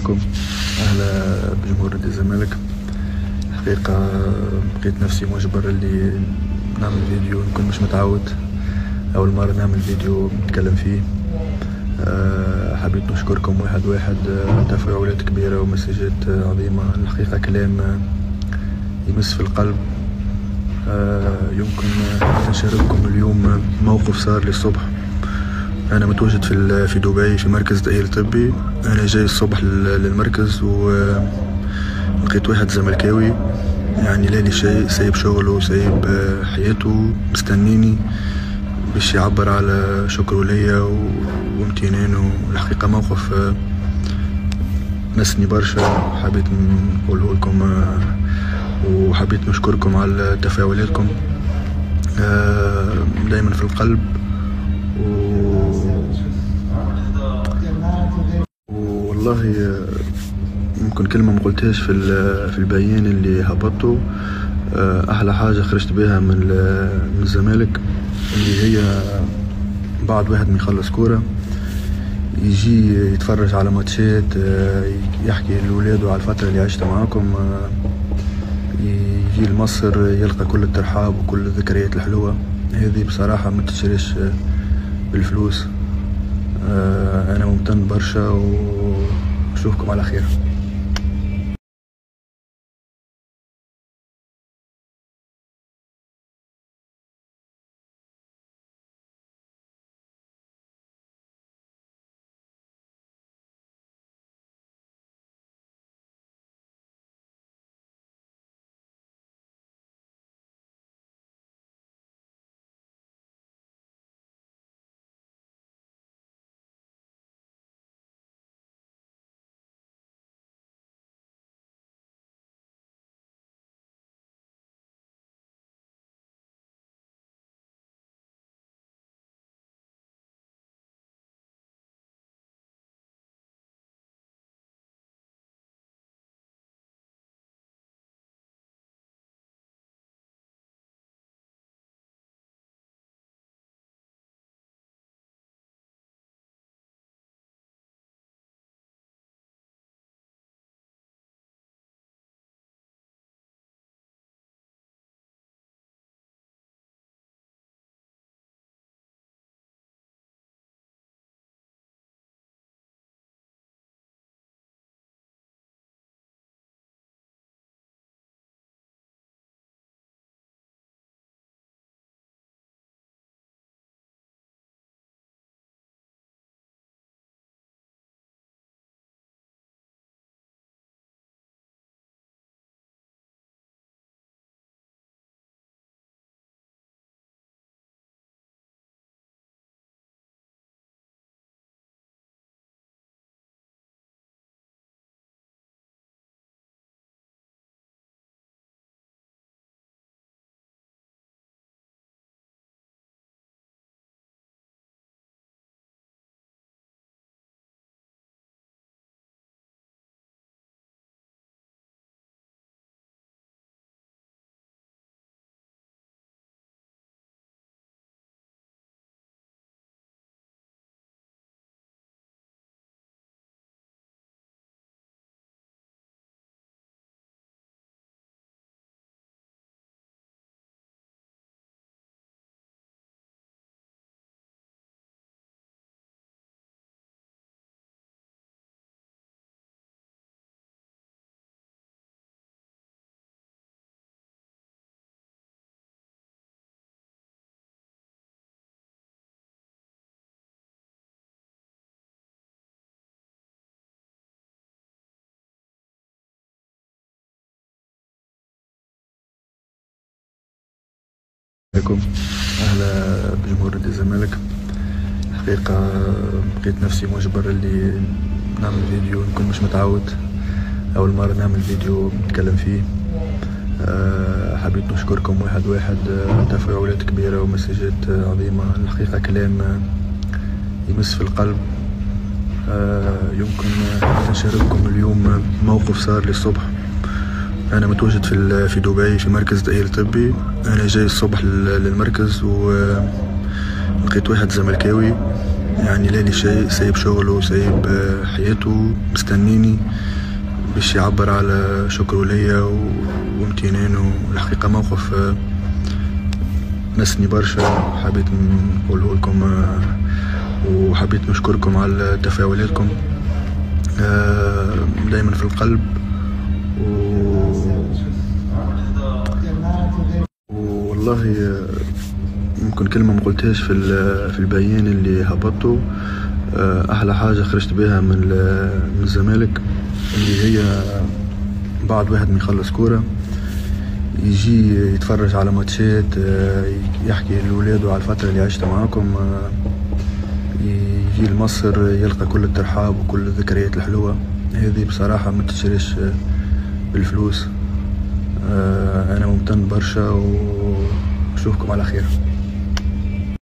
عليكم. أهلا بجمهور نادي الزمالك. حقيقة لقيت نفسي مجبر اللي نعمل فيديو، نكون مش متعود، أول مرة نعمل فيديو نتكلم فيه. حبيت نشكركم واحد واحد، تفاعلات كبيرة ومسجات عظيمة. الحقيقة كلام يمس في القلب. يمكن نشارككم اليوم موقف صار لي الصبح. أنا متواجد في دبي في مركز تأهيل طبي. أنا جاي الصبح للمركز ولقيت واحد زملكاوي، يعني لا لي شيء، سايب شغله وسايب حياته، مستنيني باش يعبر على شكره ليا وامتنانه. الحقيقة موقف مسني برشا، حبيت نقوله لكم وحبيت نشكركم على تفاعلاتكم دايما في القلب. والله ممكن كلمة مقلتهاش في البيان اللي هبطته. أحلى حاجة خرجت بها من الزمالك اللي هي بعد واحد ما يخلص كورة يجي يتفرج على ماتشات، يحكي لولاده على الفترة اللي عشت معاكم، يجي لمصر يلقى كل الترحاب وكل الذكريات الحلوة. هذه بصراحة ما تشريش بالفلوس. أنا ممتن برشا وأشوفكم على خير. عليكم. أهلا بجمهور نادي الزمالك. حقيقة لقيت نفسي مجبر اللي نعمل فيديو، نكون مش متعود، أول مرة نعمل فيديو نتكلم فيه. حبيت نشكركم واحد واحد، تفاعلات كبيرة ومسجات عظيمة. الحقيقة كلام يمس في القلب. يمكن نشارككم اليوم موقف صار لي الصبح. أنا متواجد في دبي في مركز تأهيل طبي. أنا جاي الصبح للمركز ولقيت واحد زملكاوي، يعني ليلي شيء سايب شغله وسايب حياته مستنيني باش يعبر على شكره ليا وامتنانه. الحقيقة موقف مسني برشا، حبيت نقوله لكم وحبيت نشكركم على تفاعلاتكم دايما في القلب. والله ممكن كلمة ما قلتهاش في البيان اللي هبطته. احلى حاجة خرجت بها من الزمالك اللي هي بعد واحد ما يخلص كورة يجي يتفرج على ماتشات، يحكي لولاده على الفترة اللي عشت معاكم، يجي لمصر يلقى كل الترحاب وكل الذكريات الحلوة. هذه بصراحة ما تشريش بالفلوس. انا ممتن برشا واشوفكم على خير.